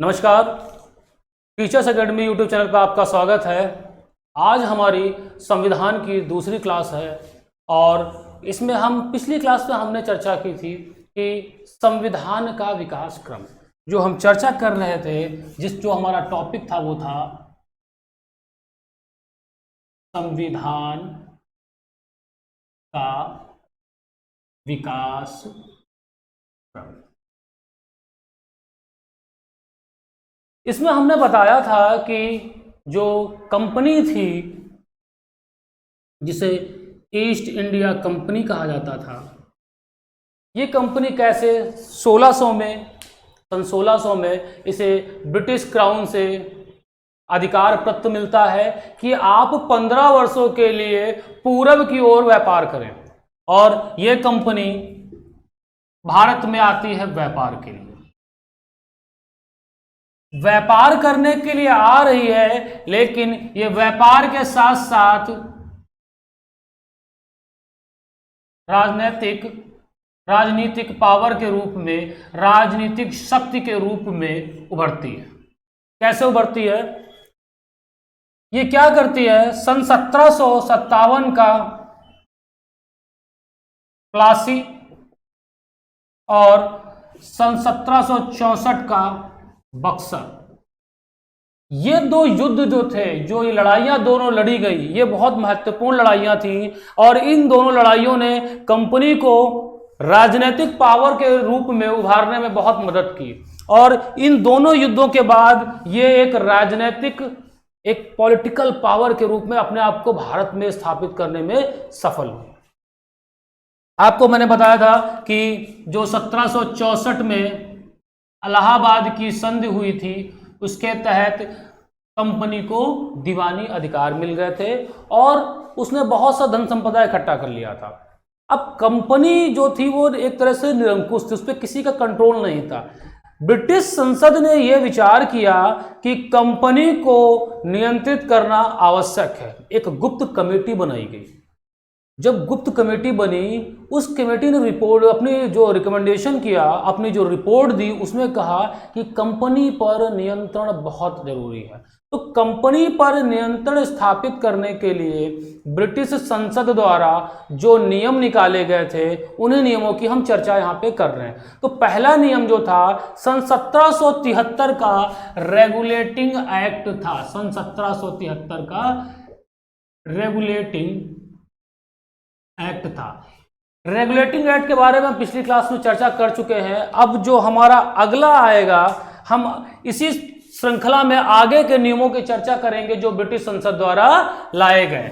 नमस्कार, teachers academy YouTube channel पर आपका स्वागत है। आज हमारी संविधान की दूसरी क्लास है और इसमें हम पिछली क्लास में हमने चर्चा की थी कि संविधान का विकास क्रम जो हम चर्चा कर रहे थे, जो हमारा टॉपिक था वो था संविधान का विकास क्रम। इसमें हमने बताया था कि जो कंपनी थी जिसे ईस्ट इंडिया कंपनी कहा जाता था, ये कंपनी कैसे सन 1600 में इसे ब्रिटिश क्राउन से अधिकार प्राप्त मिलता है कि आप 15 वर्षों के लिए पूरब की ओर व्यापार करें, और ये कंपनी भारत में आती है व्यापार के लिए। व्यापार करने के लिए आ रही है, लेकिन ये व्यापार के साथ साथ राजनीतिक पावर के रूप में, राजनीतिक शक्ति के रूप में उभरती है। कैसे उभरती है? ये क्या करती है? सन 1757 का प्लासी और सन 1764 का बक्सर, ये दो युद्ध जो थे, जो ये लड़ाइयां दोनों लड़ी गई, ये बहुत महत्वपूर्ण लड़ाइयां थी और इन दोनों लड़ाइयों ने कंपनी को राजनीतिक पावर के रूप में उभारने में बहुत मदद की। और इन दोनों युद्धों के बाद ये एक पॉलिटिकल पावर के रूप में अपने आप को भारत में स्थापित करने में सफल हुई। आपको मैंने बताया था कि जो 1764 में इलाहाबाद की संधि हुई थी, उसके तहत कंपनी को दीवानी अधिकार मिल गए थे और उसने बहुत सा धन संपदा इकट्ठा कर लिया था। अब कंपनी जो थी वो एक तरह से निरंकुश थी, उस पर किसी का कंट्रोल नहीं था। ब्रिटिश संसद ने यह विचार किया कि कंपनी को नियंत्रित करना आवश्यक है। एक गुप्त कमेटी बनाई गई। जब गुप्त कमेटी बनी, उस कमेटी ने अपनी जो रिकमेंडेशन किया, अपनी जो रिपोर्ट दी, उसमें कहा कि कंपनी पर नियंत्रण बहुत जरूरी है। तो कंपनी पर नियंत्रण स्थापित करने के लिए ब्रिटिश संसद द्वारा जो नियम निकाले गए थे, उन्हीं नियमों की हम चर्चा यहाँ पे कर रहे हैं। तो पहला नियम जो था सन 1773 का रेगुलेटिंग एक्ट था। सन 1773 का रेगुलेटिंग एक्ट था। रेगुलेटिंग एक्ट के बारे में पिछली क्लास में चर्चा कर चुके हैं। अब जो हमारा अगला आएगा, हम इसी श्रृंखला में आगे के नियमों की चर्चा करेंगे जो ब्रिटिश संसद द्वारा लाए गए।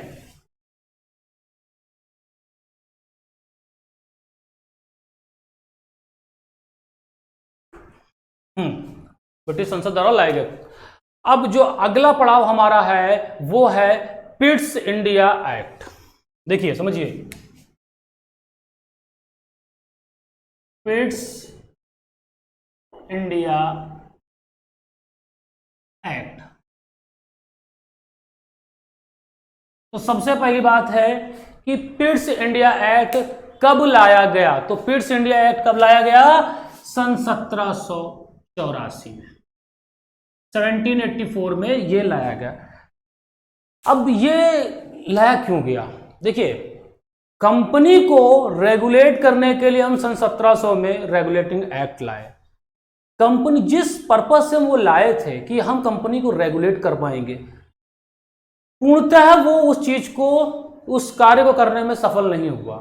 ब्रिटिश संसद द्वारा लाए गए। अब जो अगला पड़ाव हमारा है वो है पिट्स इंडिया एक्ट। देखिए, समझिए, पिट्स इंडिया एक्ट। तो सबसे पहली बात है कि पिट्स इंडिया एक्ट कब लाया गया? तो पिट्स इंडिया एक्ट कब लाया गया? सन 1784 में, 1784 में ये लाया गया। अब ये लाया क्यों गया? देखिए, कंपनी को रेगुलेट करने के लिए हम सन 1700 में रेगुलेटिंग एक्ट लाए। कंपनी जिस पर्पस से वो लाए थे कि हम कंपनी को रेगुलेट कर पाएंगे, पूर्णतः वो उस चीज को, उस कार्य को करने में सफल नहीं हुआ।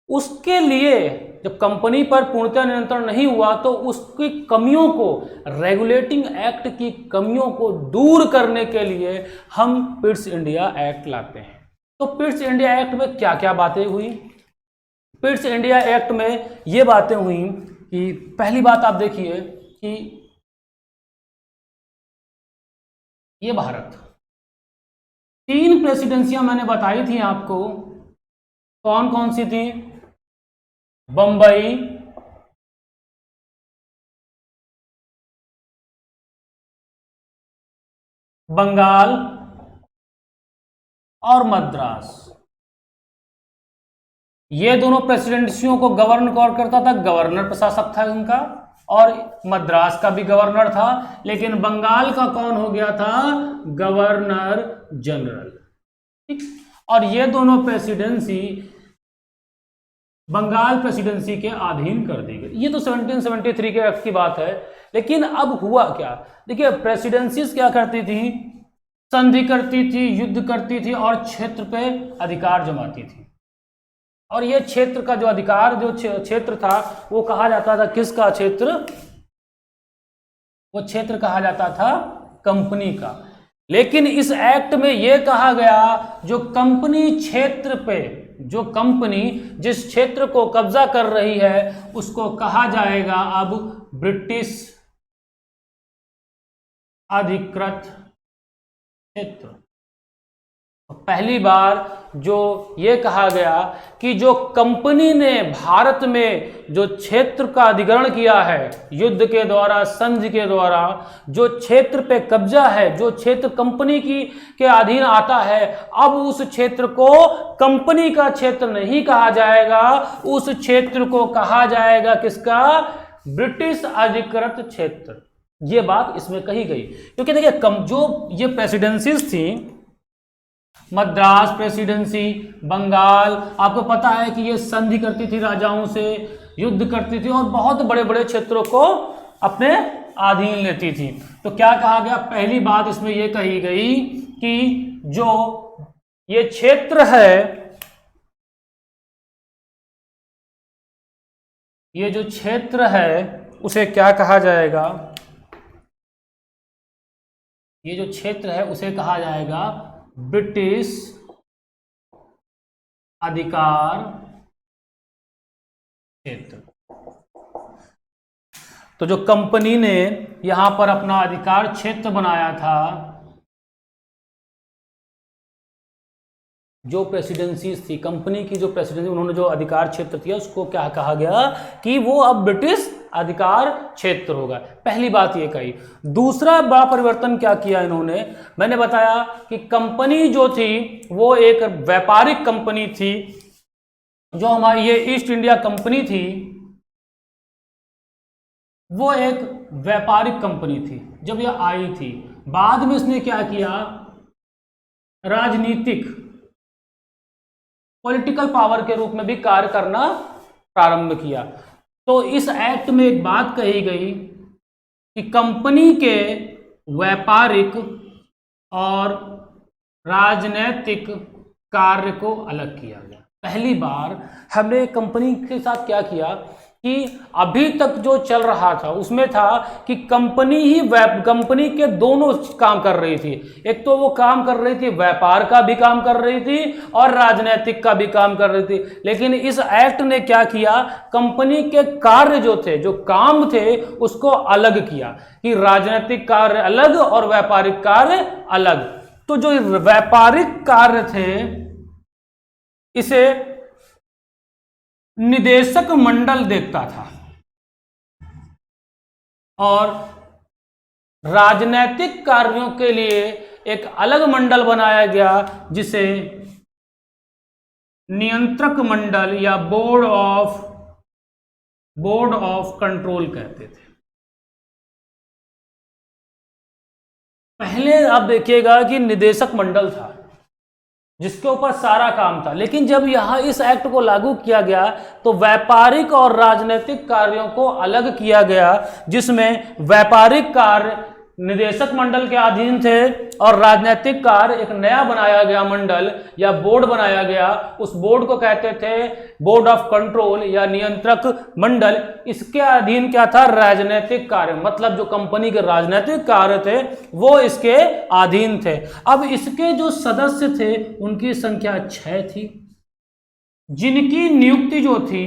उसके लिए जब कंपनी पर पूर्णतः नियंत्रण नहीं हुआ, तो उसकी कमियों को, रेगुलेटिंग एक्ट की कमियों को दूर करने के लिए हम पिट्स इंडिया एक्ट लाते हैं। तो पिट्स इंडिया एक्ट में क्या क्या बातें हुई? पिट्स इंडिया एक्ट में ये बातें हुई कि पहली बात आप देखिए कि ये भारत, 3 प्रेसिडेंसियां मैंने बताई थी आपको। कौन कौन सी थी? बंबई, बंगाल और मद्रास। ये दोनों प्रेसिडेंसियों को गवर्न कौन करता था? गवर्नर प्रशासक था उनका। और मद्रास का भी गवर्नर था, लेकिन बंगाल का कौन हो गया था? Governor general. ठीक, और ये दोनों प्रेसिडेंसी बंगाल प्रेसिडेंसी के अधीन कर दी गई। ये तो 1773 के एक्ट की बात है। लेकिन अब हुआ क्या? देखिए, प्रेसिडेंसीज क्या करती थी? संधि करती थी, युद्ध करती थी और क्षेत्र पे अधिकार जमाती थी। और ये क्षेत्र का जो अधिकार, जो क्षेत्र था, वो कहा जाता था किसका क्षेत्र? वो क्षेत्र कहा जाता था कंपनी का। लेकिन इस एक्ट में यह कहा गया, जो कंपनी क्षेत्र पे, जो कंपनी जिस क्षेत्र को कब्जा कर रही है, उसको कहा जाएगा अब ब्रिटिश अधिकृत क्षेत्र। पहली बार जो ये कहा गया कि जो कंपनी ने भारत में जो क्षेत्र का अधिग्रहण किया है युद्ध के द्वारा, संधि के द्वारा, जो क्षेत्र पे कब्जा है, जो क्षेत्र कंपनी की के अधीन आता है, अब उस क्षेत्र को कंपनी का क्षेत्र नहीं कहा जाएगा, उस क्षेत्र को कहा जाएगा किसका? ब्रिटिश अधिकृत क्षेत्र। ये बात इसमें कही गई। क्योंकि देखिए, जो ये प्रेसिडेंसीज थी, मद्रास प्रेसिडेंसी, बंगाल, आपको पता है कि ये संधि करती थी राजाओं से, युद्ध करती थी और बहुत बड़े बड़े क्षेत्रों को अपने अधीन लेती थी। तो क्या कहा गया? पहली बात इसमें यह कही गई कि जो ये क्षेत्र है, ये जो क्षेत्र है उसे क्या कहा जाएगा? ये जो क्षेत्र है उसे कहा जाएगा ब्रिटिश अधिकार क्षेत्र। तो जो कंपनी ने यहां पर अपना अधिकार क्षेत्र बनाया था, जो प्रेसिडेंसीज थी, कंपनी की जो प्रेसिडेंसी, उन्होंने जो अधिकार क्षेत्र दिया उसको क्या कहा गया कि वो अब ब्रिटिश अधिकार क्षेत्र होगा। पहली बात ये कही। दूसरा बड़ा परिवर्तन क्या किया इन्होंने? मैंने बताया कि कंपनी जो थी वो एक व्यापारिक कंपनी थी। जो हमारी ये ईस्ट इंडिया कंपनी थी वो एक व्यापारिक कंपनी थी जब ये आई थी। बाद में इसने क्या किया? राजनीतिक, पॉलिटिकल पावर के रूप में भी कार्य करना प्रारंभ किया। तो इस एक्ट में एक बात कही गई कि कंपनी के व्यापारिक और राजनैतिक कार्य को अलग किया गया। पहली बार हमने कंपनी के साथ क्या किया कि अभी तक जो चल रहा था उसमें था कि कंपनी के दोनों काम कर रही थी। एक तो वो काम कर रही थी, व्यापार का भी काम कर रही थी और राजनीतिक का भी काम कर रही थी। लेकिन इस एक्ट ने क्या किया? कंपनी के कार्य जो थे, जो काम थे, उसको अलग किया कि राजनीतिक कार्य अलग और व्यापारिक कार्य अलग। तो जो व्यापारिक कार्य थे इसे निदेशक मंडल देखता था और राजनैतिक कार्यों के लिए एक अलग मंडल बनाया गया जिसे नियंत्रक मंडल या बोर्ड ऑफ कंट्रोल कहते थे। पहले आप देखिएगा कि निदेशक मंडल था जिसके ऊपर सारा काम था, लेकिन जब यहां इस एक्ट को लागू किया गया तो व्यापारिक और राजनीतिक कार्यों को अलग किया गया, जिसमें व्यापारिक कार्य निदेशक मंडल के अधीन थे और राजनीतिक कार्य एक नया बनाया गया मंडल या बोर्ड बनाया गया। उस बोर्ड को कहते थे बोर्ड ऑफ कंट्रोल या नियंत्रक मंडल। इसके अधीन क्या था? राजनीतिक कार्य, मतलब जो कंपनी के राजनीतिक कार्य थे वो इसके अधीन थे। अब इसके जो सदस्य थे उनकी संख्या 6 थी, जिनकी नियुक्ति जो थी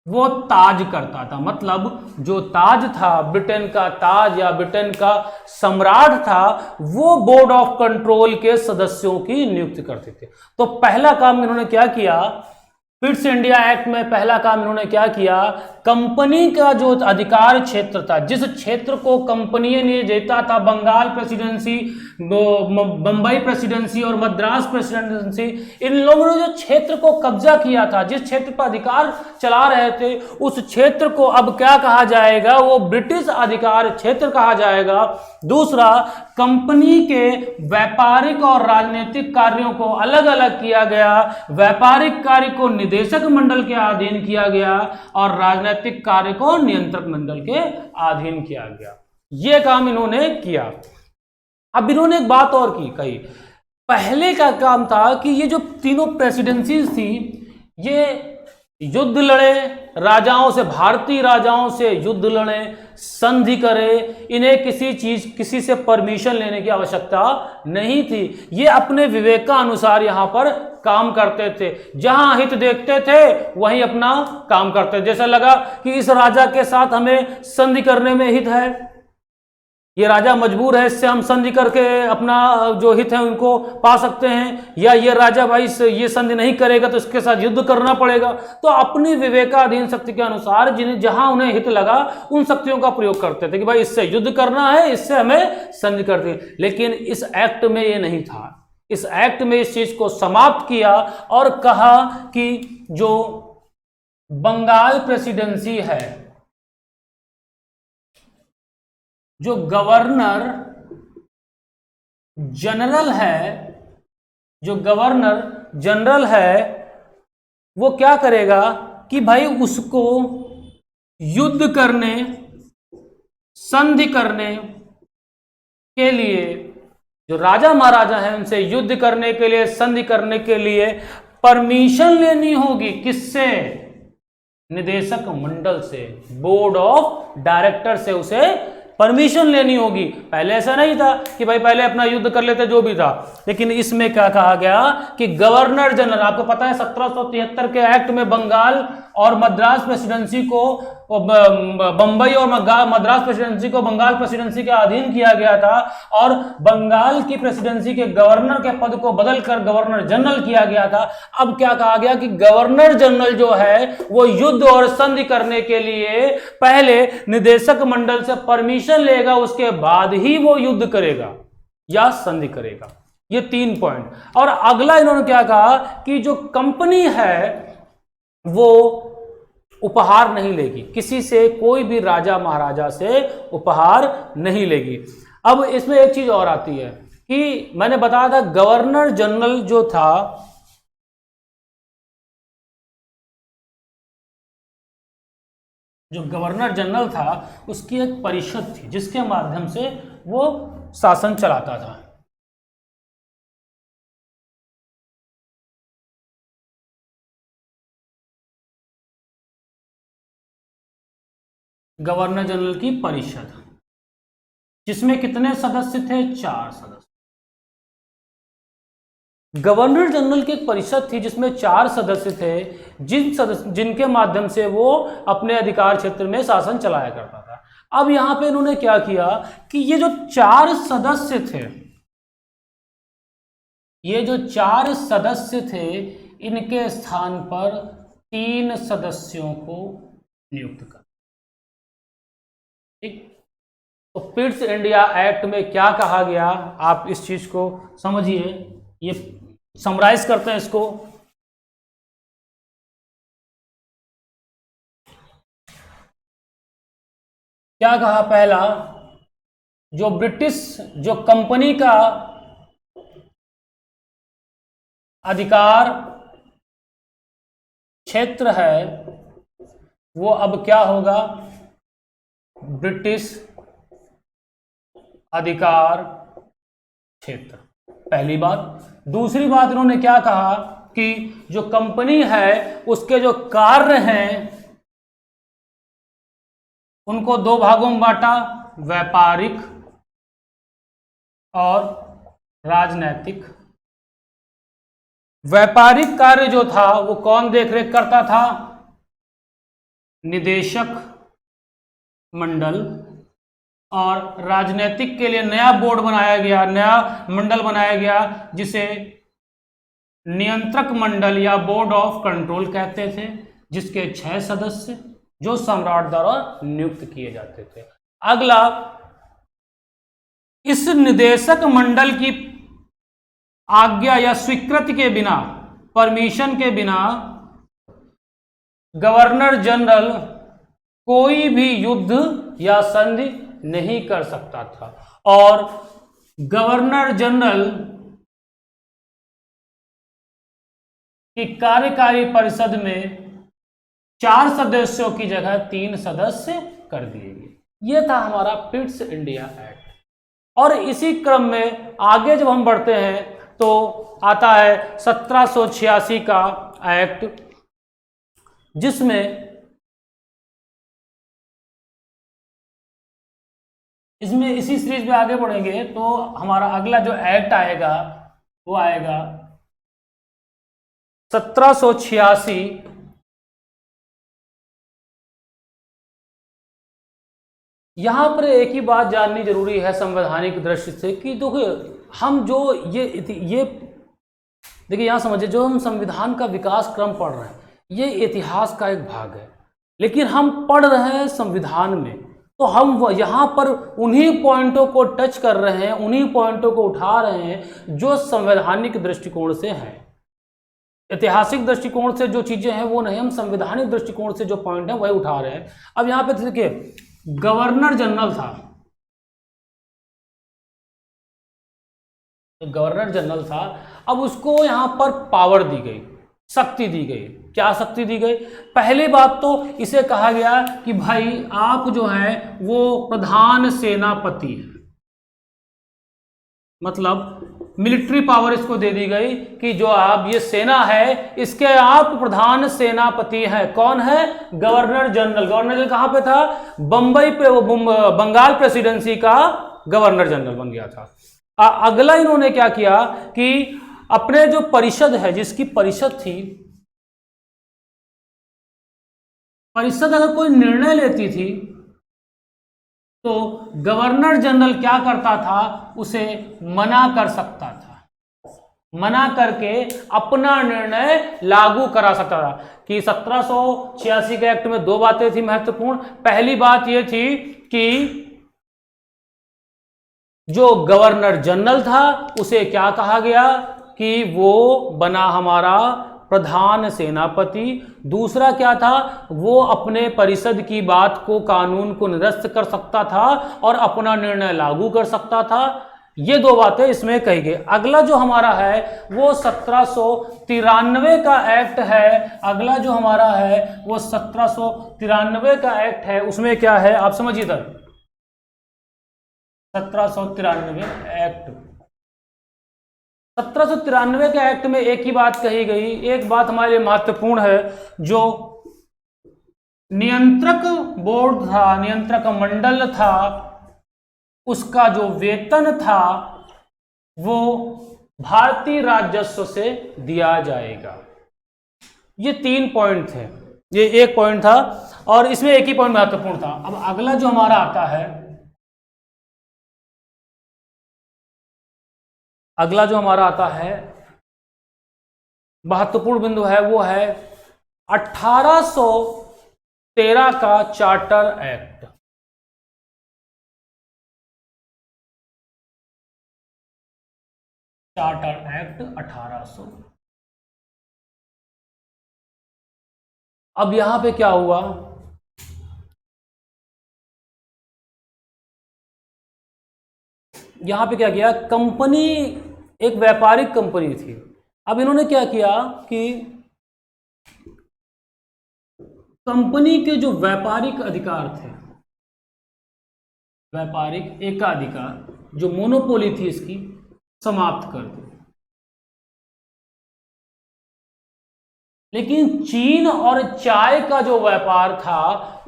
वो ताज करता था। मतलब जो ताज था, ब्रिटेन का ताज या ब्रिटेन का सम्राट था, वो बोर्ड ऑफ कंट्रोल के सदस्यों की नियुक्ति करते थे। तो पहला काम इन्होंने क्या किया? पिट्स इंडिया एक्ट में पहला काम इन्होंने क्या किया? कंपनी का जो अधिकार क्षेत्र था, जिस क्षेत्र को कंपनी ने जीता था, बंगाल प्रेसिडेंसी बंबई प्रेसिडेंसी और मद्रास प्रेसिडेंसी, इन लोगों ने जो क्षेत्र को कब्जा किया था, जिस क्षेत्र पर अधिकार चला रहे थे, उस क्षेत्र को अब क्या कहा जाएगा, वो ब्रिटिश अधिकार क्षेत्र कहा जाएगा। दूसरा, कंपनी के व्यापारिक और राजनीतिक कार्यों को अलग अलग किया गया। व्यापारिक कार्य को निदेशक मंडल के अधीन किया गया और राजनीतिक कार्य को नियंत्रक मंडल के अधीन किया गया। यह काम इन्होंने किया। अब इन्होंने एक बात और कही, पहले का काम था कि ये जो तीनों प्रेसिडेंसीज थी, ये युद्ध लड़े, राजाओं से, भारतीय राजाओं से युद्ध लड़े, संधि करे, इन्हें किसी से परमिशन लेने की आवश्यकता नहीं थी। ये अपने विवेक का अनुसार यहां पर काम करते थे, जहां हित देखते थे वहीं अपना काम करते थे। जैसा लगा कि इस राजा के साथ हमें संधि करने में हित है, ये राजा मजबूर है, इससे हम संधि करके अपना जो हित है उनको पा सकते हैं, या ये राजा भाई ये संधि नहीं करेगा तो इसके साथ युद्ध करना पड़ेगा। तो अपनी विवेकाधीन शक्ति के अनुसार जिन्हें जहां उन्हें हित लगा उन शक्तियों का प्रयोग करते थे कि भाई इससे युद्ध करना है, इससे हमें संधि करनी है। लेकिन इस एक्ट में ये नहीं था। इस एक्ट में इस चीज को समाप्त किया और कहा कि जो बंगाल प्रेसिडेंसी है, जो गवर्नर जनरल है, जो गवर्नर जनरल है, वो क्या करेगा कि भाई उसको युद्ध करने, संधि करने के लिए, जो राजा महाराजा हैं उनसे युद्ध करने के लिए, संधि करने के लिए परमिशन लेनी होगी। किससे? निदेशक मंडल से, बोर्ड ऑफ डायरेक्टर से उसे परमिशन लेनी होगी। पहले ऐसा नहीं था कि भाई पहले अपना युद्ध कर लेते जो भी था, लेकिन इसमें क्या कहा गया कि गवर्नर जनरल, आपको पता है 1773 के एक्ट में बंगाल और मद्रास प्रेसिडेंसी को, बंबई और मद्रास प्रेसिडेंसी को बंगाल प्रेसिडेंसी के अधीन किया गया था और बंगाल की प्रेसिडेंसी के गवर्नर के पद को बदलकर गवर्नर जनरल किया गया था। अब क्या कहा गया कि गवर्नर जनरल जो है वो युद्ध और संधि करने के लिए पहले निदेशक मंडल से परमिशन लेगा, उसके बाद ही वो युद्ध करेगा या संधि करेगा। ये 3 पॉइंट। और अगला इन्होंने क्या कहा कि जो कंपनी है वो उपहार नहीं लेगी, किसी से, कोई भी राजा महाराजा से उपहार नहीं लेगी। अब इसमें एक चीज और आती है कि मैंने बताया था गवर्नर जनरल जो था, जो गवर्नर जनरल था उसकी एक परिषद थी जिसके माध्यम से वो शासन चलाता था। गवर्नर जनरल की परिषद, जिसमें कितने सदस्य थे? 4 सदस्य। गवर्नर जनरल की एक परिषद थी जिसमें 4 सदस्य थे, जिनके माध्यम से वो अपने अधिकार क्षेत्र में शासन चलाया करता था। अब यहां पे इन्होंने क्या किया कि ये जो 4 सदस्य थे, ये जो 4 सदस्य थे, इनके स्थान पर 3 सदस्यों को नियुक्त कर। ठीक, तो पिट्स इंडिया एक्ट में क्या कहा गया, आप इस चीज को समझिए। ये समराइज करते हैं इसको। क्या कहा? पहला, जो ब्रिटिश, जो कंपनी का अधिकार क्षेत्र है वो अब क्या होगा? ब्रिटिश अधिकार क्षेत्र, पहली बात। दूसरी बात इन्होंने क्या कहा कि जो कंपनी है उसके जो कार्य हैं उनको 2 भागों में बांटा, व्यापारिक और राजनैतिक। व्यापारिक कार्य जो था वो कौन देखरेख करता था? निदेशक मंडल। और राजनीतिक के लिए नया बोर्ड बनाया गया, नया मंडल बनाया गया जिसे नियंत्रक मंडल या बोर्ड ऑफ कंट्रोल कहते थे, जिसके 6 सदस्य जो सम्राट द्वारा नियुक्त किए जाते थे। अगला, इस निदेशक मंडल की आज्ञा या स्वीकृति के बिना, परमिशन के बिना गवर्नर जनरल कोई भी युद्ध या संधि नहीं कर सकता था। और गवर्नर जनरल की कार्यकारी परिषद में 4 सदस्यों की जगह 3 सदस्य कर दिए गए। यह था हमारा पिट्स इंडिया एक्ट। और इसी क्रम में आगे जब हम बढ़ते हैं तो आता है 1786 का एक्ट, जिसमें इसमें इसी सीरीज में आगे बढ़ेंगे तो हमारा अगला जो एक्ट आएगा वो आएगा 1786। यहां पर एक ही बात जाननी जरूरी है संवैधानिक दृष्टि से कि देखिए हम जो ये देखिए यहां समझिए, जो हम संविधान का विकास क्रम पढ़ रहे हैं ये इतिहास का एक भाग है, लेकिन हम पढ़ रहे हैं संविधान में, तो हम यहाँ पर उन्हीं पॉइंटों को टच कर रहे हैं, उन्हीं पॉइंटों को उठा रहे हैं जो संवैधानिक दृष्टिकोण से हैं। ऐतिहासिक दृष्टिकोण से जो चीजें हैं वो नहीं, हम संवैधानिक दृष्टिकोण से जो पॉइंट है वही उठा रहे हैं। अब यहाँ पे देखिए गवर्नर जनरल था, तो गवर्नर जनरल था, अब उसको यहाँ पर पावर दी गई, शक्ति दी गई। क्या शक्ति दी गई? पहली बात तो इसे कहा गया कि भाई आप जो है वो प्रधान सेनापति है, मतलब मिलिट्री पावर इसको दे दी गई कि जो आप ये सेना है इसके आप प्रधान सेनापति हैं। कौन है? Governor general. गवर्नर जनरल कहाँ पे था? बंबई पे, वो बंगाल प्रेसिडेंसी का गवर्नर जनरल बन गया था। अगला इन्होंने क्या किया कि अपने जो परिषद है, जिसकी परिषद थी, परिषद अगर कोई निर्णय लेती थी तो गवर्नर जनरल क्या करता था? उसे मना कर सकता था, मना करके अपना निर्णय लागू करा सकता था। कि 1786 के एक्ट में 2 बातें थी महत्वपूर्ण। पहली बात यह थी कि जो गवर्नर जनरल था उसे क्या कहा गया कि वो बना हमारा प्रधान सेनापति। दूसरा क्या था? वो अपने परिषद की बात को, कानून को निरस्त कर सकता था और अपना निर्णय लागू कर सकता था। ये 2 बातें इसमें कही गई। अगला जो हमारा है वो 1793 का एक्ट है। अगला जो हमारा है वो 1793 का एक्ट है। उसमें क्या है आप समझिए इधर, 1793 एक्ट। 1793 के एक्ट में एक ही बात कही गई, एक बात हमारे लिए महत्वपूर्ण है। जो नियंत्रक बोर्ड था, नियंत्रक मंडल था, उसका जो वेतन था वो भारतीय राजस्व से दिया जाएगा। ये 3 पॉइंट थे, ये एक पॉइंट था और इसमें एक ही पॉइंट महत्वपूर्ण था। अब अगला जो हमारा आता है, अगला जो हमारा आता है महत्वपूर्ण बिंदु है वो है 1813 का चार्टर एक्ट। Charter act 1800। अब यहां पे क्या हुआ? यहां पे क्या किया? कंपनी एक व्यापारिक कंपनी थी। अब इन्होंने क्या किया कि कंपनी के जो व्यापारिक अधिकार थे, व्यापारिक एकाधिकार, जो मोनोपोली थी इसकी, समाप्त कर दी। लेकिन चीन और चाय का जो व्यापार था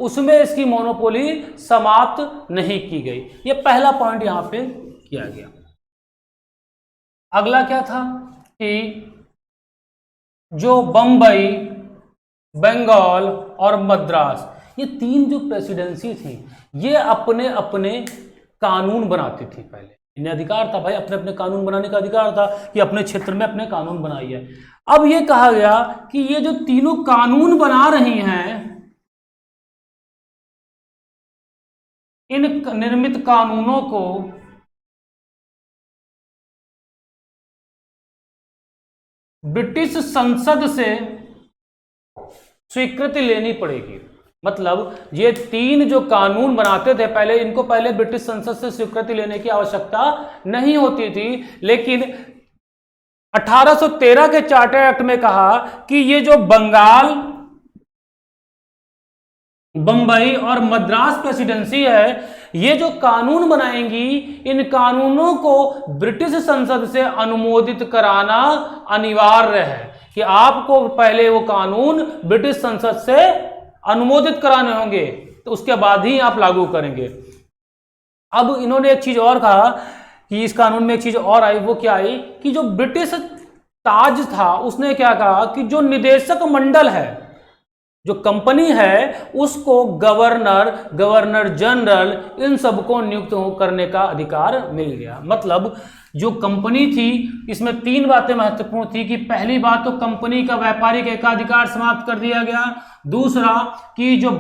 उसमें इसकी मोनोपोली समाप्त नहीं की गई। ये पहला पॉइंट यहां पे किया गया। अगला क्या था कि जो बंबई, बंगाल और मद्रास, ये 3 जो प्रेसिडेंसी थी ये अपने अपने कानून बनाती थी। पहले इन्हें अधिकार था भाई, अपने अपने कानून बनाने का अधिकार था कि अपने क्षेत्र में अपने कानून बनाइए। अब ये कहा गया कि ये जो तीनों कानून बना रही हैं, इन निर्मित कानूनों को ब्रिटिश संसद से स्वीकृति लेनी पड़ेगी। मतलब ये 3 जो कानून बनाते थे पहले, इनको पहले ब्रिटिश संसद से स्वीकृति लेने की आवश्यकता नहीं होती थी, लेकिन 1813 के चार्टर एक्ट में कहा कि ये जो बंगाल, बंबई और मद्रास प्रेसिडेंसी है, ये जो कानून बनाएंगी, इन कानूनों को ब्रिटिश संसद से अनुमोदित कराना अनिवार्य है, कि आपको पहले वो कानून ब्रिटिश संसद से अनुमोदित कराने होंगे, तो उसके बाद ही आप लागू करेंगे। अब इन्होंने एक चीज और कहा कि इस कानून में एक चीज और आई, वो क्या आई कि जो ब्रिटिश ताज था उसने क्या कहा कि जो निदेशक मंडल है, जो कंपनी है, उसको गवर्नर, गवर्नर जनरल, इन सबको नियुक्त करने का अधिकार मिल गया। मतलब जो कंपनी थी, इसमें 3 बातें महत्वपूर्ण थी कि पहली बात तो कंपनी का व्यापारिक एकाधिकार समाप्त कर दिया गया। दूसरा कि जो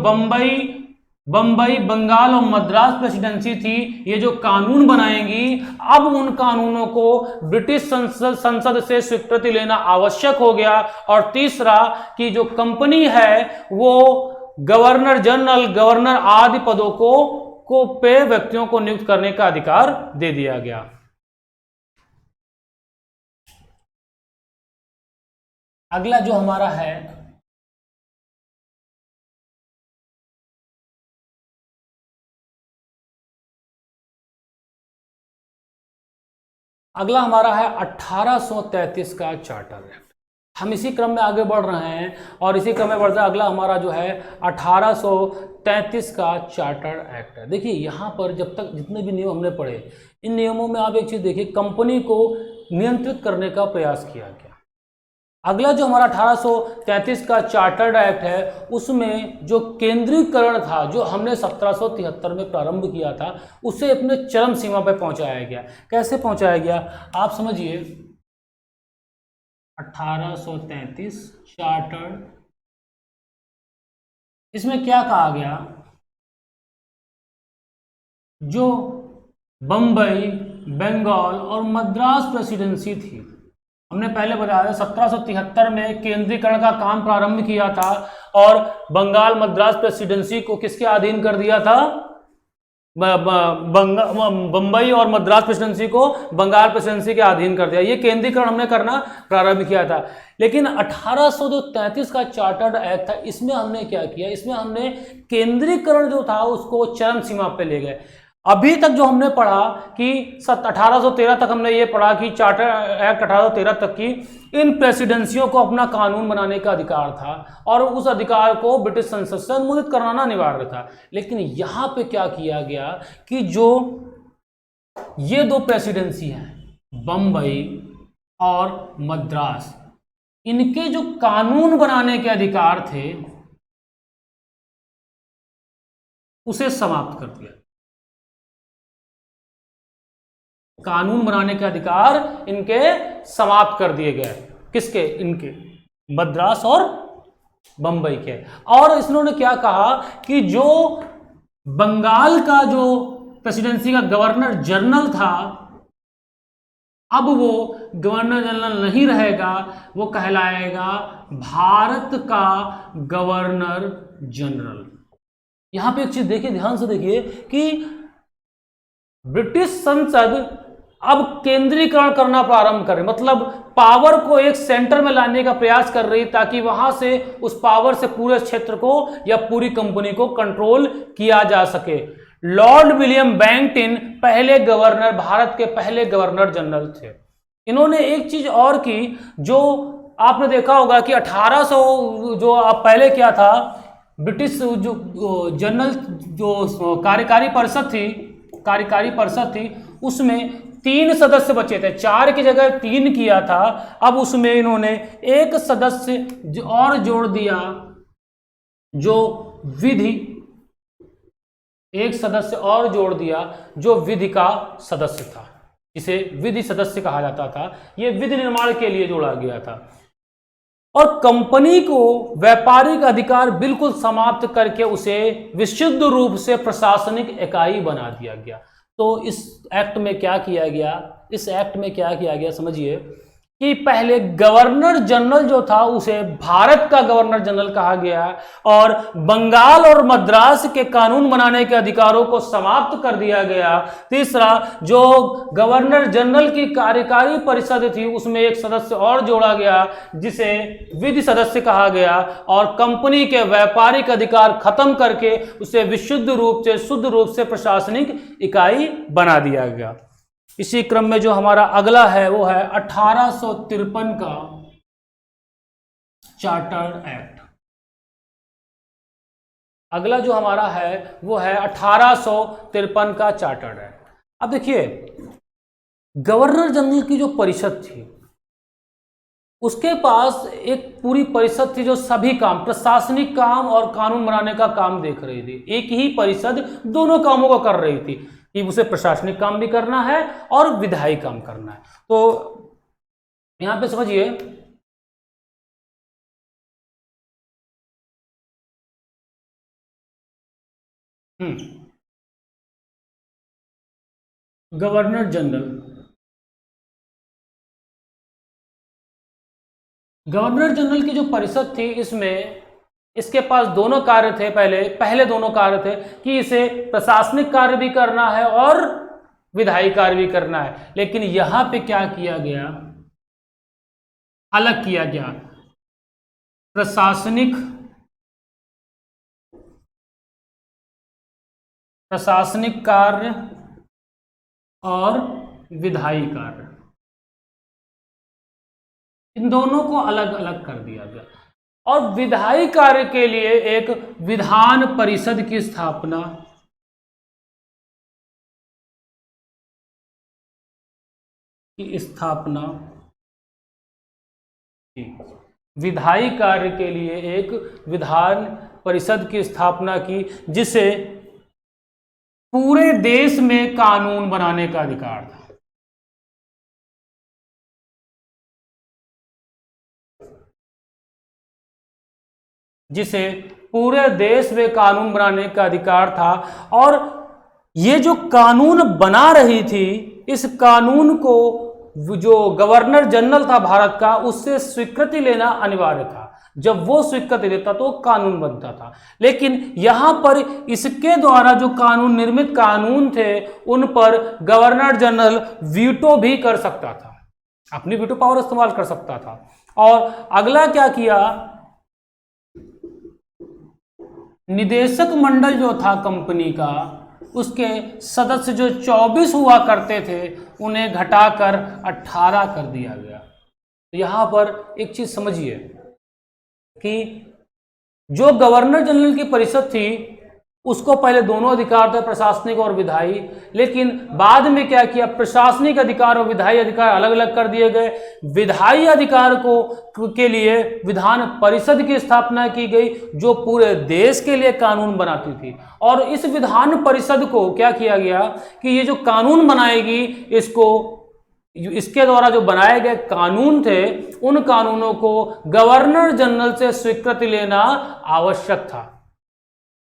बंबई, बंगाल और मद्रास प्रेसिडेंसी थी, ये जो कानून बनाएंगी, अब उन कानूनों को ब्रिटिश संसद से स्वीकृति लेना आवश्यक हो गया। और तीसरा कि जो कंपनी है वो गवर्नर जनरल, गवर्नर आदि पदों को पे व्यक्तियों को नियुक्त करने का अधिकार दे दिया गया। अगला जो हमारा है, अगला हमारा है 1833 का चार्टर एक्ट। हम इसी क्रम में आगे बढ़ रहे हैं और इसी क्रम में बढ़ता है। अगला हमारा जो है 1833 का चार्टर एक्ट है। देखिए यहाँ पर जब तक जितने भी नियम हमने पढ़े, इन नियमों में आप एक चीज देखिए, कंपनी को नियंत्रित करने का प्रयास किया गया। अगला जो हमारा 1833 का चार्टर्ड एक्ट है, उसमें जो केंद्रीकरण था, जो हमने 1773 में प्रारंभ किया था, उसे अपने चरम सीमा पर पहुंचाया गया। कैसे पहुंचाया गया आप समझिए। 1833 चार्टर्ड, इसमें क्या कहा गया, जो बंबई, बंगाल और मद्रास प्रेसिडेंसी थी, हमने पहले बताया था 1773 में केंद्रीकरण का काम प्रारंभ किया था और बंगाल मद्रास प्रेसिडेंसी को किसके अधीन कर दिया था, बंबई और मद्रास प्रेसिडेंसी को बंगाल प्रेसिडेंसी के अधीन कर दिया। ये केंद्रीकरण हमने करना प्रारंभ किया था। लेकिन 1833 का चार्टर्ड एक्ट था, इसमें हमने क्या किया, इसमें हमने केंद्रीकरण जो था उसको चरम सीमा पे ले गए। अभी तक जो हमने पढ़ा कि 1813 तक हमने ये पढ़ा कि चार्टर एक्ट 1813 तक की इन प्रेसिडेंसियों को अपना कानून बनाने का अधिकार था और उस अधिकार को ब्रिटिश संसद से अनुमोदित कराना अनिवार्य था। लेकिन यहाँ पे क्या किया गया कि जो ये 2 प्रेसिडेंसी हैं, बंबई और मद्रास, इनके जो कानून बनाने के अधिकार थे उसे समाप्त कर दिया। कानून बनाने के अधिकार इनके समाप्त कर दिए गए। किसके? इनके, मद्रास और बंबई के। और इन्होंने क्या कहा कि जो बंगाल का जो प्रेसिडेंसी का गवर्नर जनरल था, अब वो गवर्नर जनरल नहीं रहेगा, वो कहलाएगा भारत का गवर्नर जनरल। यहां पे एक चीज देखिए, ध्यान से देखिए कि ब्रिटिश संसद अब केंद्रीकरण करना प्रारंभ कर रही, मतलब पावर को एक सेंटर में लाने का प्रयास कर रही, ताकि वहां से उस पावर से पूरे क्षेत्र को या पूरी कंपनी को कंट्रोल किया जा सके। लॉर्ड विलियम बैंटिन पहले गवर्नर, भारत के पहले गवर्नर जनरल थे। इन्होंने एक चीज और की, जो आपने देखा होगा कि 1800 जो आप पहले क्या था, ब्रिटिश जो जनरल जो कार्यकारी परिषद थी उसमें 3 सदस्य बचे थे, 4 की जगह 3 किया था। अब उसमें इन्होंने एक सदस्य और जोड़ दिया, जो विधि, एक सदस्य और जोड़ दिया जो विधि का सदस्य था, इसे विधि सदस्य कहा जाता था। यह विधि निर्माण के लिए जोड़ा गया था। और कंपनी को व्यापारिक अधिकार बिल्कुल समाप्त करके उसे विशुद्ध रूप से प्रशासनिक इकाई बना दिया गया। तो इस एक्ट में क्या किया गया, समझिए कि पहले गवर्नर जनरल जो था उसे भारत का गवर्नर जनरल कहा गया और बंगाल और मद्रास के कानून बनाने के अधिकारों को समाप्त कर दिया गया। तीसरा, जो गवर्नर जनरल की कार्यकारी परिषद थी उसमें एक सदस्य और जोड़ा गया जिसे विधि सदस्य कहा गया और कंपनी के व्यापारिक अधिकार खत्म करके उसे विशुद्ध रूप से शुद्ध रूप से प्रशासनिक इकाई बना दिया गया। इसी क्रम में जो हमारा अगला है वो है 1853 का चार्टर्ड एक्ट। अगला जो हमारा है वो है 1853 का चार्टर्ड एक्ट। अब देखिए, गवर्नर जनरल की जो परिषद थी उसके पास एक पूरी परिषद थी जो सभी काम, प्रशासनिक काम और कानून बनाने का काम देख रही थी। एक ही परिषद दोनों कामों को कर रही थी कि उसे प्रशासनिक काम भी करना है और विधायी काम करना है। तो यहां पे समझिए, गवर्नर जनरल की जो परिषद थी इसमें इसके पास दोनों कार्य थे। पहले दोनों कार्य थे कि इसे प्रशासनिक कार्य भी करना है और विधायी कार्य भी करना है। लेकिन यहां पे क्या किया गया, अलग किया गया, प्रशासनिक कार्य और विधायी कार्य, इन दोनों को अलग अलग कर दिया गया। और विधायी कार्य के लिए एक विधान परिषद की स्थापना विधायी कार्य के लिए एक विधान परिषद की स्थापना की जिसे पूरे देश में कानून बनाने का अधिकार था। जिसे पूरे देश में कानून बनाने का अधिकार था। और ये जो कानून बना रही थी, इस कानून को जो गवर्नर जनरल था भारत का उससे स्वीकृति लेना अनिवार्य था। जब वो स्वीकृति देता तो कानून बनता था। लेकिन यहां पर इसके द्वारा जो कानून, निर्मित कानून थे, उन पर गवर्नर जनरल वीटो भी कर सकता था, अपनी वीटो पावर इस्तेमाल कर सकता था। और अगला क्या किया, निदेशक मंडल जो था कंपनी का, उसके सदस्य जो 24 हुआ करते थे उन्हें घटाकर 18 कर दिया गया। तो यहां पर एक चीज समझिए कि जो गवर्नर जनरल की परिषद थी उसको पहले दोनों अधिकार थे, प्रशासनिक और विधायी। लेकिन बाद में क्या किया, प्रशासनिक अधिकार और विधायी अधिकार अलग अलग कर दिए गए। विधायी अधिकार के लिए विधान परिषद की स्थापना की गई जो पूरे देश के लिए कानून बनाती थी। और इस विधान परिषद को क्या किया गया कि ये जो कानून बनाएगी, इसके द्वारा जो बनाए गए कानून थे उन कानूनों को गवर्नर जनरल से स्वीकृति लेना आवश्यक था।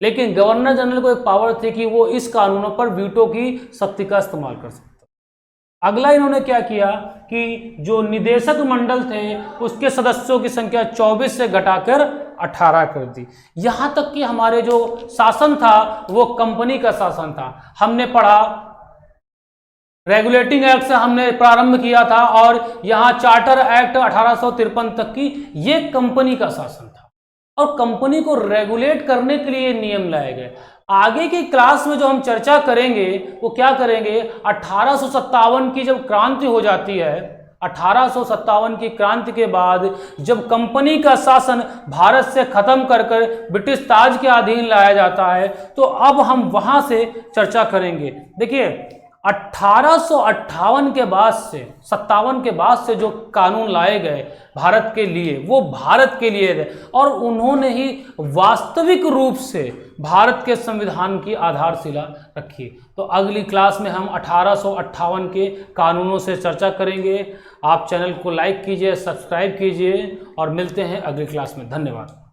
लेकिन गवर्नर जनरल को एक पावर थी कि वो इस कानूनों पर वीटो की शक्ति का इस्तेमाल कर सकता। अगला इन्होंने क्या किया कि जो निदेशक मंडल थे उसके सदस्यों की संख्या 24 से घटाकर 18 कर दी। यहां तक कि हमारे जो शासन था वो कंपनी का शासन था। हमने पढ़ा, रेगुलेटिंग एक्ट से हमने प्रारंभ किया था और यहां चार्टर एक्ट 1853 तक की ये कंपनी का शासन था। और कंपनी को रेगुलेट करने के लिए नियम लाए गए। आगे की क्लास में जो हम चर्चा करेंगे वो क्या करेंगे, 1857 की जब क्रांति हो जाती है, 1857 की क्रांति के बाद जब कंपनी का शासन भारत से खत्म कर ब्रिटिश ताज के अधीन लाया जाता है, तो अब हम वहां से चर्चा करेंगे। देखिए 1858 के बाद से 57 के बाद से जो कानून लाए गए भारत के लिए, वो भारत के लिए थे और उन्होंने ही वास्तविक रूप से भारत के संविधान की आधारशिला रखी। तो अगली क्लास में हम 1858 के कानूनों से चर्चा करेंगे। आप चैनल को लाइक कीजिए, सब्सक्राइब कीजिए और मिलते हैं अगली क्लास में। धन्यवाद।